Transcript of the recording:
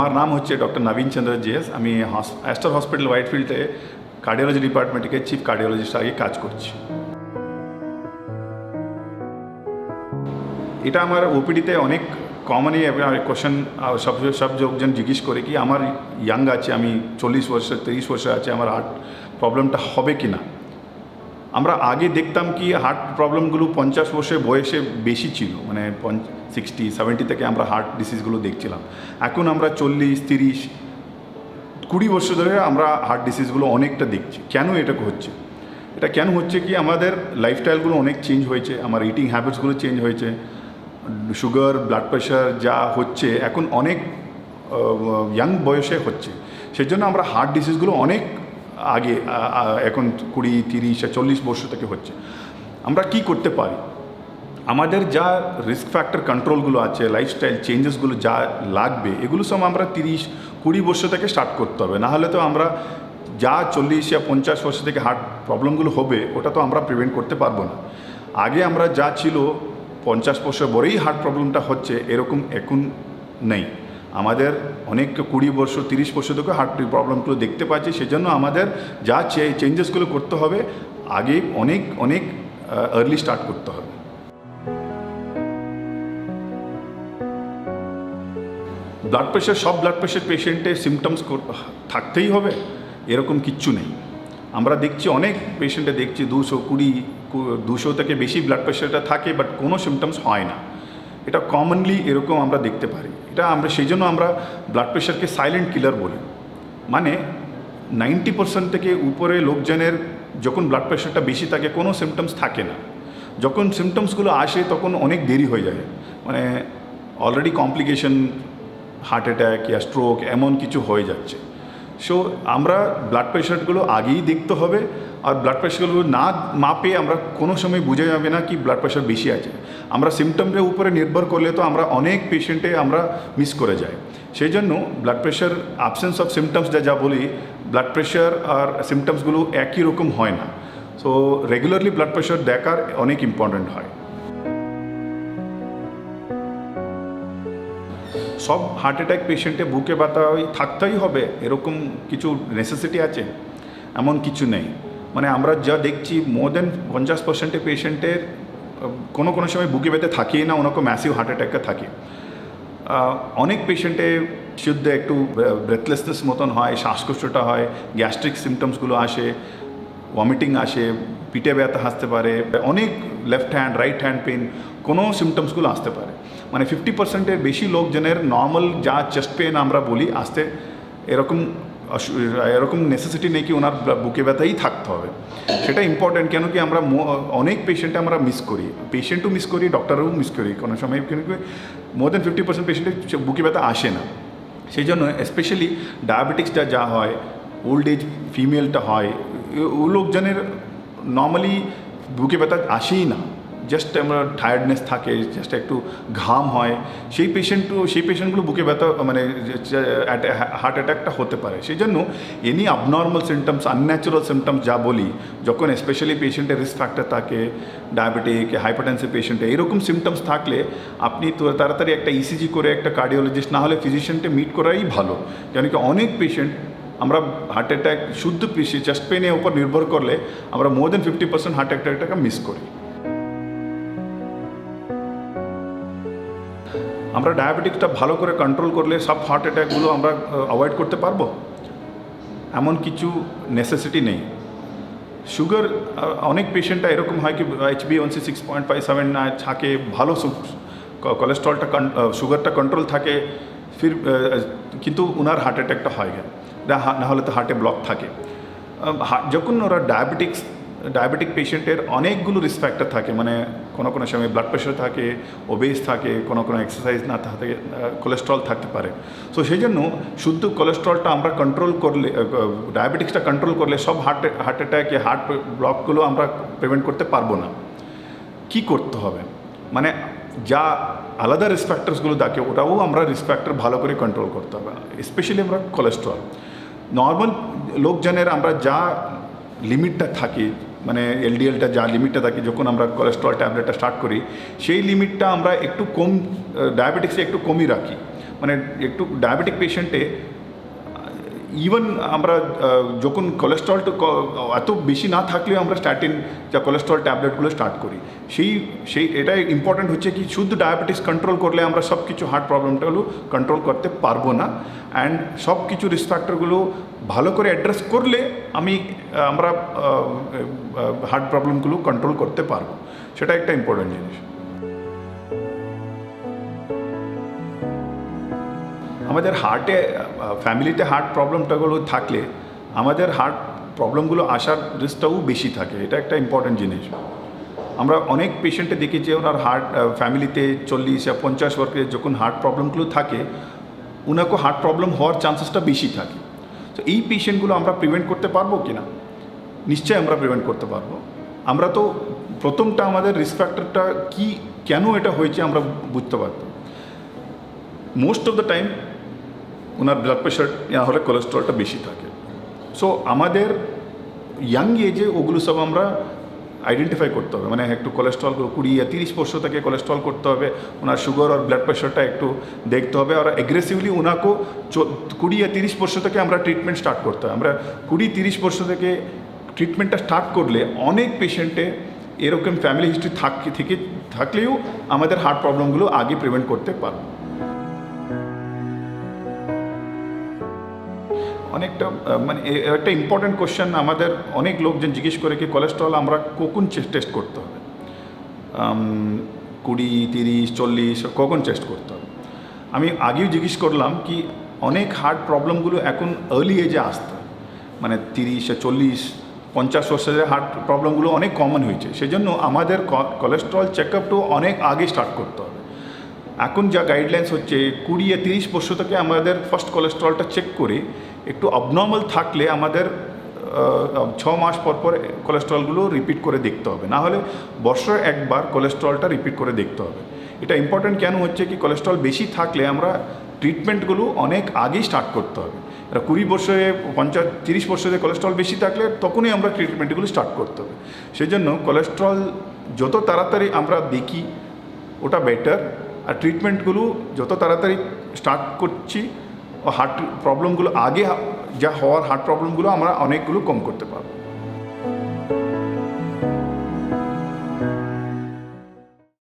আমার নাম হচ্ছে ডক্টর নবীন চন্দ্র জিএস। আমি অ্যাস্টার হসপিটাল হোয়াইটফিল্ডে কার্ডিওলজি ডিপার্টমেন্টে চিফ কার্ডিওলজিস্ট আগে কাজ করছি। এটা আমার ওপিডিতে অনেক কমনই কোশ্চেন সব লোকজন জিজ্ঞেস করে কি আমার ইয়াং আছে, আমি 40 বছর 30 বছর আছে, আমার হার্ট প্রবলেমটা হবে কি না। আমরা আগে দেখতাম কি হার্ট প্রবলেমগুলো 50 বছর বয়সে বেশি ছিল, মানে 60 70 থেকে আমরা হার্ট ডিসিজগুলো দেখছিলাম। এখন আমরা 40 30 20 বছর ধরে আমরা হার্ট ডিসিজগুলো অনেকটা দেখছি। কেন এটা হচ্ছে? এটা কেন হচ্ছে কি আমাদের লাইফস্টাইলগুলো অনেক চেঞ্জ হয়েছে, আমার ইটিং হ্যাবিটসগুলো চেঞ্জ হয়েছে, সুগার ব্লাড প্রেশার যা হচ্ছে এখন অনেক ইয়াং বয়সে হচ্ছে। সেই জন্য আমরা হার্ট ডিসিজগুলো অনেক আগে এখন 20 30 40 বছর থেকে হচ্ছে। আমরা কি করতে পারি? আমাদের যা রিস্ক ফ্যাক্টর কন্ট্রোলগুলো আছে, লাইফস্টাইল চেঞ্জেসগুলো যা লাগবে এগুলো সব আমরা 30-20 বছর থেকে স্টার্ট করতে হবে। নাহলে তো আমরা যা 40 বা 50 বছর থেকে হার্ট প্রবলেমগুলো হবে ওটা তো আমরা প্রিভেন্ট করতে পারবো না। আগে আমরা যা ছিল 50 বছর পরেই হার্ট প্রবলেমটা হচ্ছে এরকম এখন নেই। আমাদের অনেক 20 বছর 30 বছর থেকে হার্ট প্রবলেমগুলো দেখতে পাচ্ছি। সেজন্য আমাদের যা চেঞ্জেসগুলো করতে হবে আগে অনেক অনেক আর্লি স্টার্ট করতে হবে। ব্লাড প্রেশার সব ব্লাড প্রেশার পেশেন্টের সিমটমস থাকতেই হবে এরকম কিচ্ছু নেই। আমরা দেখছি অনেক পেশেন্টে দেখছি 200 থেকে বেশি ব্লাড প্রেশারটা থাকে বাট কোনো সিমটমস হয় না। এটা কমনলি এরকম আমরা দেখতে পারি। এটা আমরা সেই জন্য আমরা ব্লাড প্রেশারকে সাইলেন্ট কিলার বলি। মানে 90% থেকে উপরে লোকজনের যখন ব্লাড প্রেশারটা বেশি থাকে কোনো সিমটমস থাকে না। যখন সিমটমসগুলো আসে তখন অনেক দেরি হয়ে যায়, মানে অলরেডি কমপ্লিকেশন, হার্ট অ্যাটাক ইয়া স্ট্রোক এমন কিছু হয়ে যাচ্ছে। সো আমরা ব্লাড প্রেশারগুলো আগেই দেখতে হবে। আর ব্লাড প্রেশারগুলো না মাপে আমরা কোনো সময় বোঝা যাবে না কি ব্লাড প্রেশার বেশি আছে। আমরা সিমটমের উপরে নির্ভর করলে তো আমরা অনেক পেশেন্টে আমরা মিস করে যাই। সেই জন্য blood pressure absence of symptoms যা বলি, ব্লাড প্রেশার আর সিমটমসগুলো একই রকম হয় না। সো রেগুলারলি ব্লাড প্রেশার দেখার অনেক ইম্পর্ট্যান্ট হয়। সব হার্ট অ্যাটাক পেশেন্টে বুকে ব্যথা থাকতেই হবে এরকম কিছু নেসেসিটি আছে এমন কিছু নেই। মানে আমরা যা দেখছি মোর দেন 50% পেশেন্টের কোনো সময় বুকে ব্যথা থাকেই না, ওনাকে ম্যাসিভ হার্ট অ্যাটাকটা থাকে। অনেক পেশেন্টে শুদ্ধ একটু ব্রেথলেসনেস মতন হয়, শ্বাসকষ্টটা হয়, গ্যাস্ট্রিক সিমটমসগুলো আসে, ভমিটিং আসে, পিঠে ব্যথা আসতে পারে, অনেক left hand right hand pain কোনো সিমটমসগুলো আসতে পারে। মানে 50%-এর বেশি লোকজনের নর্মাল যা চেস্ট পেন আমরা বলি আসতে এরকম নেসেসিটি নেই কি ওনার বুকে ব্যথাই থাকতে হবে। সেটা ইম্পর্ট্যান্ট। কেন কি আমরা অনেক পেশেন্টে আমরা মিস করি, পেশেন্টও মিস করি, ডক্টরও মিস করি কোনো সময়। কেন কি মোর দেন 50% পেশেন্টের বুকে ব্যথা আসে না। সেই জন্য স্পেশালি ডায়াবেটিক্সটা যা হয়, ওল্ড এজ ফিমেলটা হয়, ও লোকজনের নর্মালি বুকে ব্যথা আসেই না। জাস্ট আমরা টায়ার্ডনেস থাকে, জাস্ট একটু ঘাম হয়, সেই পেশেন্টগুলো বুকে ব্যথা মানে হার্ট অ্যাটাকটা হতে পারে। সেই জন্য এনি আবনর্মাল সিমটমস, আনন্যাচুরাল সিমটমস যা বলি, যখন স্পেশালি পেশেন্টের রিস্ক ফ্যাক্টর থাকে, ডায়াবেটিক হাইপারটেনসিভ পেশেন্টে এরকম সিমটমস থাকলে আপনি তো তাড়াতাড়ি একটা ইসিজি করে একটা কার্ডিওলজিস্ট না হলে ফিজিশিয়ানকে মিট করাই ভালো। কেন কি অনেক পেশেন্ট আমরা হার্ট অ্যাটাক শুদ্ধ চেস্ট পেনের উপর নির্ভর করলে আমরা মোর দেন 50% হার্ট অ্যাটাকটাকে মিস করি। আমরা ডায়াবেটিক্সটা ভালো করে কন্ট্রোল করলে সব হার্ট অ্যাটাকগুলো আমরা অ্যাভয়েড করতে পারবো এমন কিছু নেসেসিটি নেই। সুগার অনেক পেশেন্টটা এরকম হয় কি HbA1c 6.57 না থাকে, ভালো কোলেস্ট্রলটা সুগারটা কন্ট্রোল থাকে, কিন্তু ওনার হার্ট অ্যাটাকটা হয় না হলে তো হার্টে ব্লক থাকে। যখন ওরা ডায়াবেটিক পেশেন্টের অনেকগুলো রিস্ক ফ্যাক্টর থাকে, মানে কোনো সময় ব্লাড প্রেশার থাকে, ওবেস থাকে, কোনো এক্সারসাইজ না থাকে, কোলেস্ট্রল থাকতে পারে। সো সেই জন্য শুদ্ধ কোলেস্ট্রলটা আমরা কন্ট্রোল করলে, ডায়াবেটিক্সটা কন্ট্রোল করলে সব হার্ট অ্যাটাক হার্ট ব্লকগুলো আমরা প্রিভেন্ট করতে পারবো না। কি করতে হবে? মানে যা আলাদা রিস্ক ফ্যাক্টরসগুলো থাকে ওটাও আমরা রিস্ক ফ্যাক্টর ভালো করে কন্ট্রোল করতে হবে। স্পেশালি আমরা কোলেস্ট্রল নর্মাল লোকজনের আমরা যা লিমিটটা থাকে, মানে এলডিএলটা যা লিমিটটা থাকে যখন আমরা কোলেস্ট্রল ট্যাবলেটটা স্টার্ট করি, সেই লিমিটটা আমরা একটু কম, ডায়াবেটিক্সে একটু কমই রাখি। মানে একটু ডায়াবেটিক পেশেন্টে ইভেন আমরা যখন কোলেস্ট্রলটা এত বেশি না থাকলেও আমরা স্ট্যাটিন যা কোলেস্ট্রল ট্যাবলেটগুলো স্টার্ট করি সেই এটাই ইম্পর্ট্যান্ট হচ্ছে কি শুধু ডায়াবেটিস কন্ট্রোল করলে আমরা সব কিছু হার্ট প্রবলেমটাগুলো কন্ট্রোল করতে পারবো না অ্যান্ড সব কিছু রিস্ক ফ্যাক্টরগুলো ভালো করে অ্যাড্রেস করলে আমরা হার্ট প্রবলেমগুলো কন্ট্রোল করতে পারবো, সেটা একটা ইম্পর্ট্যান্ট জিনিস। আমাদের হার্টে ফ্যামিলিতে হার্ট প্রবলেমটাগুলো থাকলে আমাদের হার্ট প্রবলেমগুলো আসার রিস্কটাও বেশি থাকে, এটা একটা ইম্পর্ট্যান্ট জিনিস। আমরা অনেক পেশেন্টে দেখেছি ওনার হার্ট ফ্যামিলিতে 40 বা 50 বছরে যখন হার্ট প্রবলেমগুলো থাকে ওনাকেও হার্ট প্রবলেম হওয়ার চান্সেসটা বেশি থাকে। তো এই পেশেন্টগুলো আমরা প্রিভেন্ট করতে পারবো কি না? নিশ্চয়ই আমরা প্রিভেন্ট করতে পারবো। আমরা তো প্রথমটা আমাদের রিস্ক ফ্যাক্টরটা কী, কেন এটা হয়েছে আমরা বুঝতে পারবো। Most of the time owner blood pressure হলে কোলেস্ট্রলটা বেশি থাকে। সো আমাদের ইয়াং এজে ওগুলো সব আমরা আইডেন্টিফাই করতে হবে, মানে একটু কোলেস্ট্রল 20 বা 30 বছর থেকে কোলেস্ট্রল করতে হবে, ওনার সুগার আর ব্লাড প্রেশারটা একটু দেখতে হবে। আর অ্যাগ্রেসিভলি ওনাকেও 20 বা 30 বছর থেকে আমরা ট্রিটমেন্ট স্টার্ট করতে হবে। আমরা 20-30 বছর থেকে ট্রিটমেন্টটা স্টার্ট করলে অনেক পেশেন্টে এরকম ফ্যামিলি হিস্ট্রি থাকলেও আমাদের হার্ট প্রবলেমগুলো আগে প্রিভেন্ট করতে পারবো। অনেকটা মানে একটা ইম্পর্ট্যান্ট কোশ্চেন আমাদের অনেক লোকজন জিজ্ঞেস করে কি কোলেস্ট্রল আমরা কখন টেস্ট করতে হবে, 20, 30, 40 কখন টেস্ট করতে হবে? আমি আগেও জিজ্ঞেস করলাম কি অনেক হার্ট প্রবলেমগুলো এখন আর্লি এজে আসতে, মানে 30, 40, 50 বছরের হার্ট প্রবলেমগুলো অনেক কমন হয়েছে। সেজন্য আমাদের কোলেস্ট্রল চেকআপটাও অনেক আগে স্টার্ট করতে হবে। এখন যা গাইডলাইন্স হচ্ছে 20 বা 30 বছর থেকে আমাদের ফার্স্ট কোলেস্ট্রলটা চেক করে একটু অবনর্মাল থাকলে আমাদের 6 মাস পর কোলেস্ট্রলগুলো রিপিট করে দেখতে হবে, না হলে বছরে একবার কোলেস্ট্রলটা রিপিট করে দেখতে হবে। এটা ইম্পর্ট্যান্ট কেন হচ্ছে কি কোলেস্ট্রল বেশি থাকলে আমরা ট্রিটমেন্টগুলো অনেক আগেই স্টার্ট করতে হবে। এটা 20 বছরে 30 বছরে কোলেস্ট্রল বেশি থাকলে তখনই আমরা ট্রিটমেন্টগুলো স্টার্ট করতে হবে। সেই জন্য কোলেস্ট্রল যত তাড়াতাড়ি আমরা দেখি ওটা বেটার, আর ট্রিটমেন্টগুলো যত তাড়াতাড়ি স্টার্ট করছি হার্ট প্রবলেমগুলো আগে যা হওয়ার হার্ট প্রবলেমগুলো আমরা অনেকগুলো কম করতে পারবো।